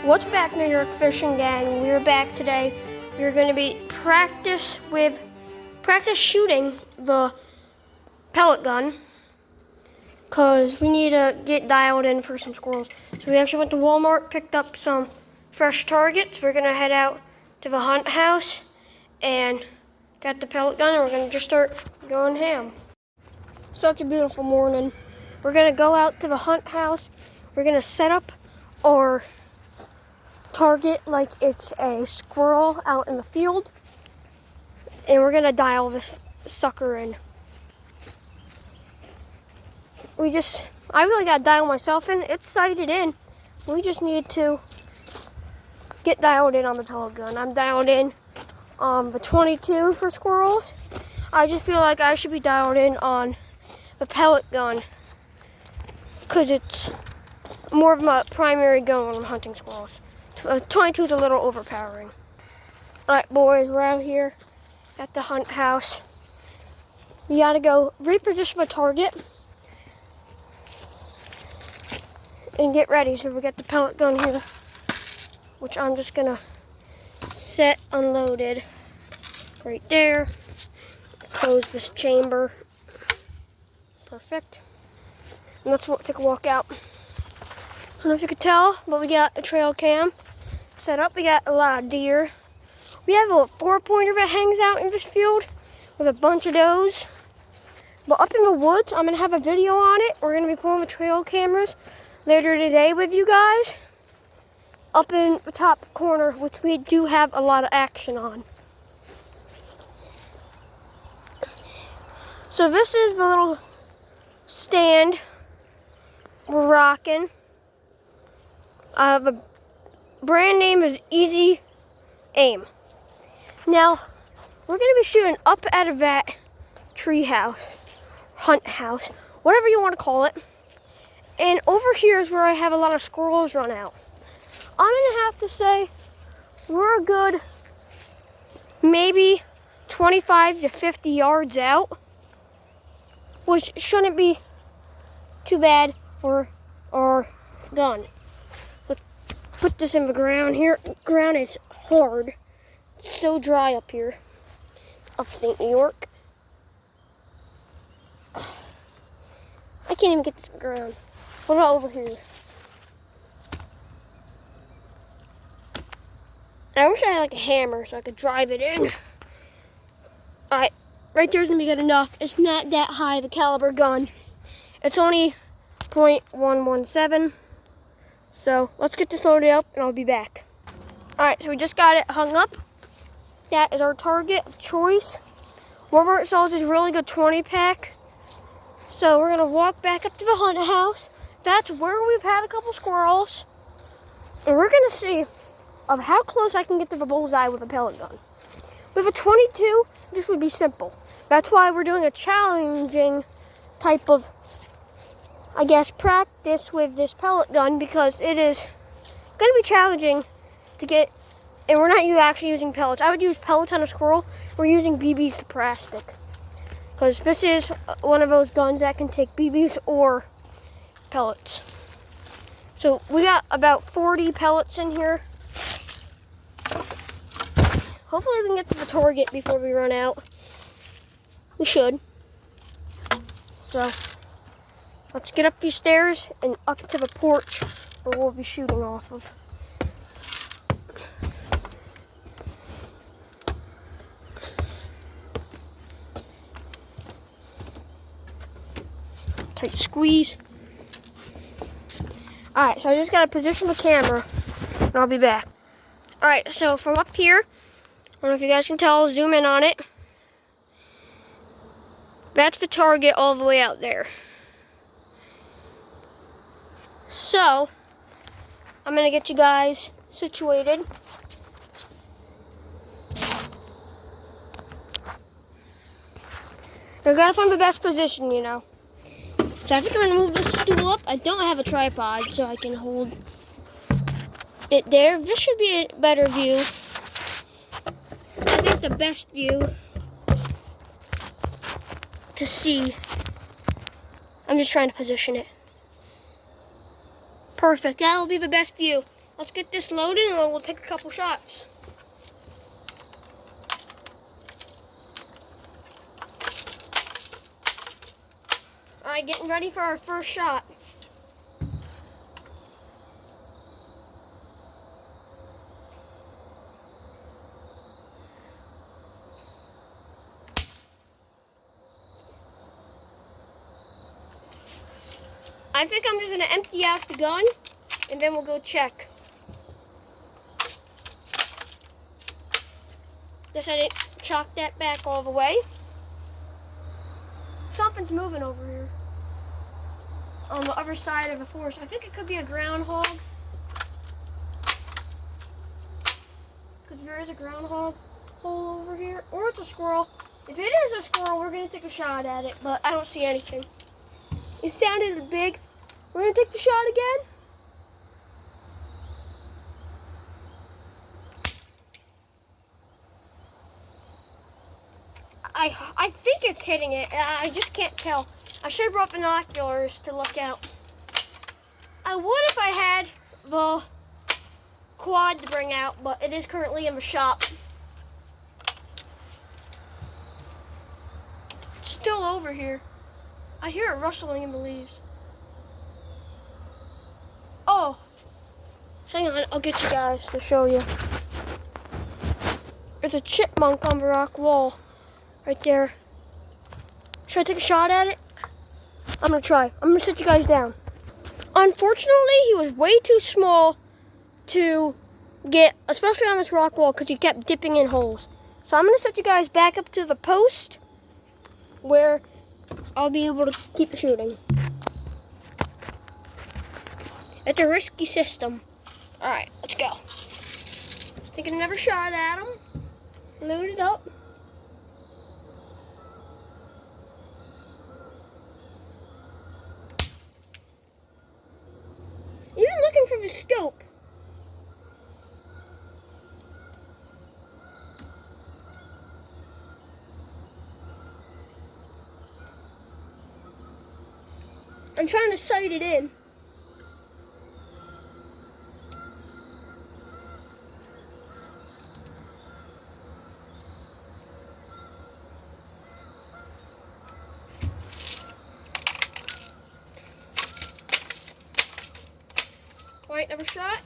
What's back, New York Fishing Gang? We're back today. We're going to be practice shooting the pellet gun because we need to get dialed in for some squirrels. So we actually went to Walmart, picked up some fresh targets. We're going to head out to the hunt house and got the pellet gun, and we're going to just start going ham. Such a beautiful morning. We're going to go out to the hunt house. We're going to set up our target like it's a squirrel out in the field, and we're going to dial this sucker in. I really got to dial myself in. It's sighted in. We just need to get dialed in on the pellet gun. I'm dialed in the 22 for squirrels. I just feel like I should be dialed in on the pellet gun because it's more of my primary gun when I'm hunting squirrels. 22 is a little overpowering. Alright boys, we're out here at the hunt house. We gotta go reposition my target and get ready. So we got the pellet gun here, which I'm just gonna set unloaded right there. Close this chamber. Perfect. And let's take a walk out. I don't know if you could tell, but we got a trail cam set up. We got a lot of deer. We have a 4-pointer that hangs out in this field with a bunch of does. But up in the woods, I'm gonna have a video on it. We're gonna be pulling the trail cameras later today with you guys. Up in the top corner, which we do have a lot of action on. So this is the little stand we're rocking. The brand name is Easy Aim. Now, we're going to be shooting up out of that tree house, hunt house, whatever you want to call it. And over here is where I have a lot of squirrels run out. I'm going to have to say we're a good maybe 25 to 50 yards out, which shouldn't be too bad for our gun. Let's put this in the ground here. The ground is hard. It's so dry up here, upstate New York. I can't even get this in the ground. What about over here? I wish I had like a hammer so I could drive it in. Alright, right there's gonna be good enough. It's not that high of a caliber gun. It's only .117. So let's get this loaded up and I'll be back. Alright, so we just got it hung up. That is our target of choice. Walmart sells this really good 20-pack. So we're gonna walk back up to the hunt house. That's where we've had a couple squirrels. And we're gonna see of how close I can get to the bullseye with a pellet gun. With a 22, this would be simple. That's why we're doing a challenging type of, I guess, practice with this pellet gun, because it is going to be challenging to get, and we're not actually using pellets. I would use pellets on a squirrel. We're using BBs to plastic, because this is one of those guns that can take BBs or pellets. So we got about 40 pellets in here. Hopefully we can get to the target before we run out. We should. So let's get up these stairs and up to the porch where we'll be shooting off of. Tight squeeze. Alright, so I just gotta position the camera and I'll be back. Alright, so from up here, I don't know if you guys can tell, I'll zoom in on it. That's the target all the way out there. So, I'm gonna get you guys situated. I gotta find the best position, you know. So I think I'm gonna move this stool up. I don't have a tripod, so I can hold it there. This should be a better view. I think the best view to see. I'm just trying to position it. Perfect. That'll be the best view. Let's get this loaded and then we'll take a couple shots. All right, getting ready for our first shot. I think I'm just gonna empty out the gun and then we'll go check. Guess I didn't chalk that back all the way. Something's moving over here on the other side of the forest. I think it could be a groundhog. Because there is a groundhog hole over here. Or it's a squirrel. If it is a squirrel, we're going to take a shot at it. But I don't see anything. It sounded big. We're going to take the shot again. I think it's hitting it. I just can't tell. I should have brought binoculars to look out. I would if I had the quad to bring out, but it is currently in the shop. It's still over here. I hear it rustling in the leaves. Oh, hang on, I'll get you guys to show you. There's a chipmunk on the rock wall right there. Should I take a shot at it? I'm gonna try. I'm gonna sit you guys down. Unfortunately, he was way too small to get, especially on this rock wall, because he kept dipping in holes. So I'm gonna set you guys back up to the post where I'll be able to keep shooting. It's a risky system. All right, let's go. Take another shot at him. Load it up. Even looking for the scope. I'm trying to sight it in. All right, another shot.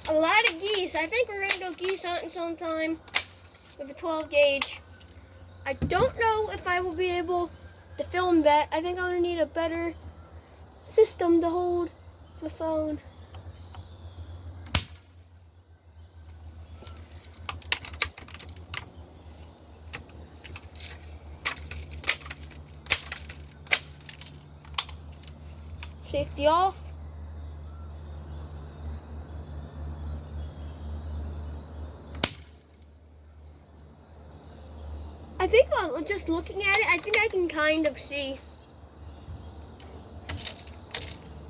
A lot of geese. I think we're gonna go geese hunting sometime with a 12 gauge. I don't know if I will be able to film that. I think I'm gonna need a better system to hold the phone. Safety off. I think just looking at it, I think I can kind of see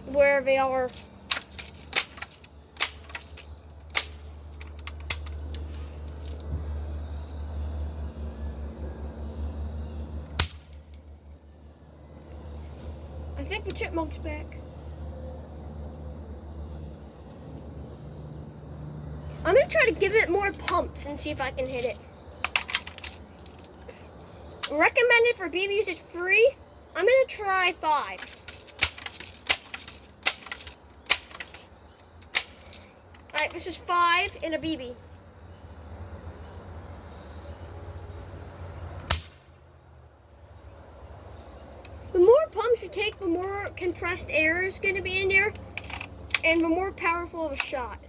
where they are. I think the chipmunk's back. I'm gonna try to give it more pumps and see if I can hit it. Recommended for BBs is 3. I'm gonna try 5. Alright, this is 5 in a BB. The more pumps you take, the more compressed air is gonna be in there, and the more powerful of a shot.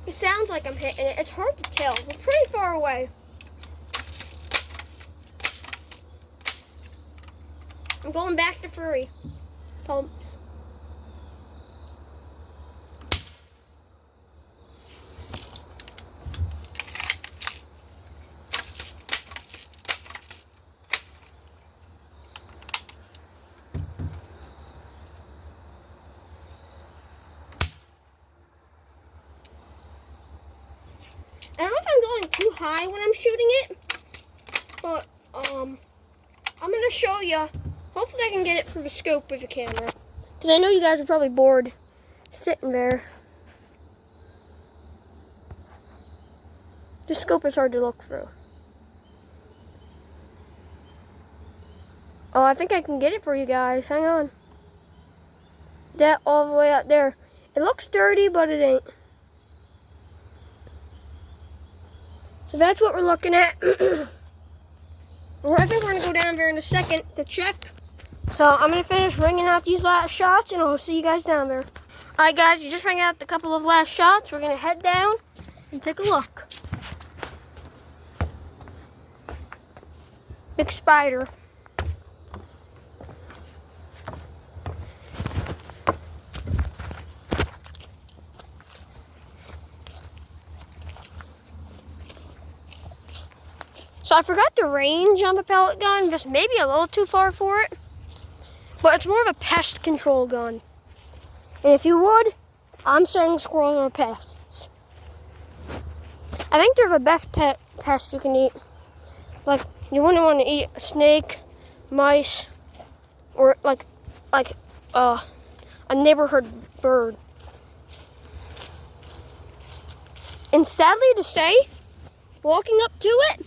It sounds like I'm hitting it. It's hard to tell. We're pretty far away. I'm going back to 3 pumps. getting too high when I'm shooting it. But, I'm going to show you. Hopefully I can get it through the scope of the camera. Because I know you guys are probably bored sitting there. The scope is hard to look through. Oh, I think I can get it for you guys. Hang on. That all the way out there. It looks dirty, but it ain't. So that's what we're looking at. I think we're going to go down there in a second to check. So I'm going to finish ringing out these last shots, and I'll see you guys down there. Alright guys, you just rang out a couple of last shots. We're going to head down and take a look. Big spider. So I forgot the range on the pellet gun, just maybe a little too far for it. But it's more of a pest control gun. And if you would, I'm saying squirrels are pests. I think they're the best pest you can eat. Like, you wouldn't want to eat a snake, mice, or like a neighborhood bird. And sadly to say, walking up to it,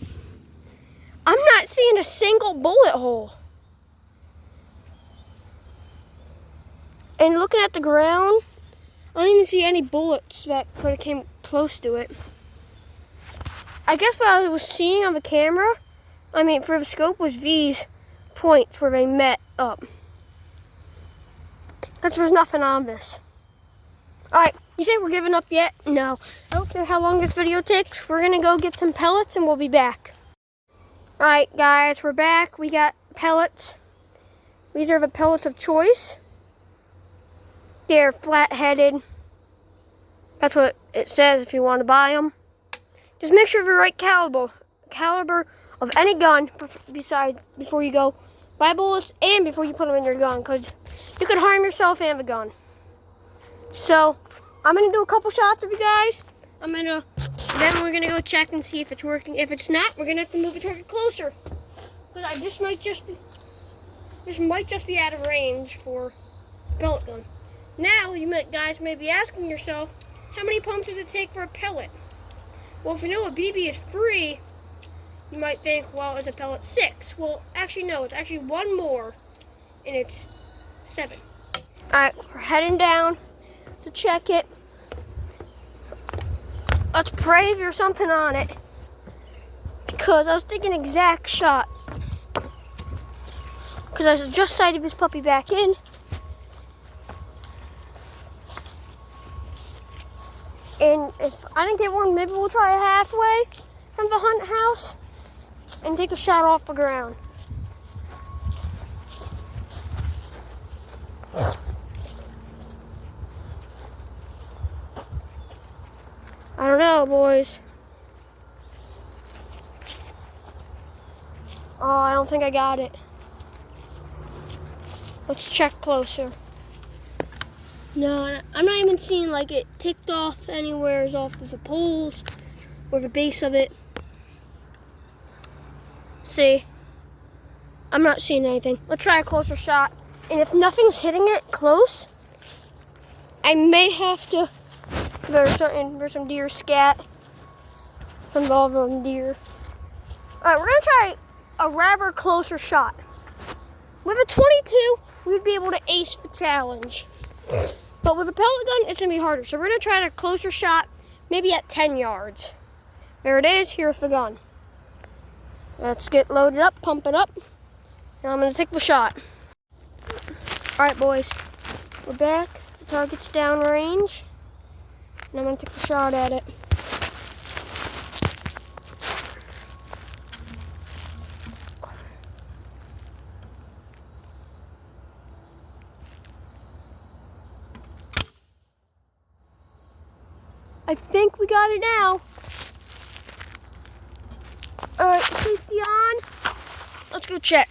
I'm not seeing a single bullet hole. And looking at the ground, I don't even see any bullets that could have came close to it. I guess what I was seeing on the camera, for the scope, was these points where they met up. Because there's nothing on this. Alright, you think we're giving up yet? No. I don't care how long this video takes. We're going to go get some pellets and we'll be back. Alright guys, we're back. We got pellets. These are the pellets of choice. They're flat-headed. That's what it says if you want to buy them. Just make sure of the right caliber of any gun before you go buy bullets and before you put them in your gun, because you could harm yourself and the gun. So I'm going to do a couple shots of you guys. Then we're going to go check and see if it's working. If it's not, we're going to have to move the target closer. But this might just be out of range for pellet gun. Now, guys may be asking yourself, how many pumps does it take for a pellet? Well, if you know a BB is 3, you might think, well, is a pellet 6? Well, actually, no. It's actually one more, and it's 7. Alright, we're heading down to check it. Let's pray there's something on it, because I was taking exact shots. Because I just sighted this puppy back in. And if I didn't get one, maybe we'll try it halfway from the hunt house and take a shot off the ground. I don't know, boys. Oh, I don't think I got it. Let's check closer. No, I'm not even seeing like it ticked off anywhere off of the poles or the base of it. See, I'm not seeing anything. Let's try a closer shot. And if nothing's hitting it close, I may have to. There's some deer scat from all of them deer. All right, we're gonna try a rather closer shot. With a 22, we'd be able to ace the challenge. But with a pellet gun, it's gonna be harder. So we're gonna try a closer shot, maybe at 10 yards. There it is, here's the gun. Let's get loaded up, pump it up, and I'm gonna take the shot. All right, boys, we're back. The target's downrange, and I'm gonna take the shot at it. I think we got it now. All right, safety on. Let's go check.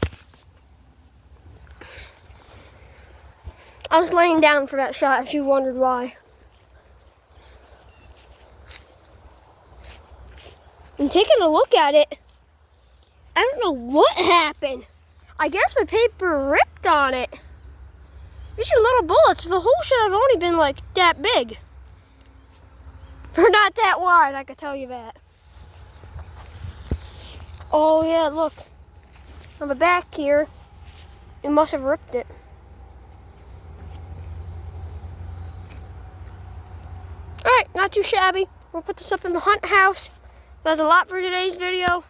I was laying down for that shot if you wondered why. And I'm taking a look at it. I don't know what happened. I guess the paper ripped on it. These are little bullets. The hole should have only been like that big. Or not that wide, I can tell you that. Oh yeah, look. On the back here, it must have ripped it. Alright, not too shabby. We'll put this up in the hunt house. That's a lot for today's video.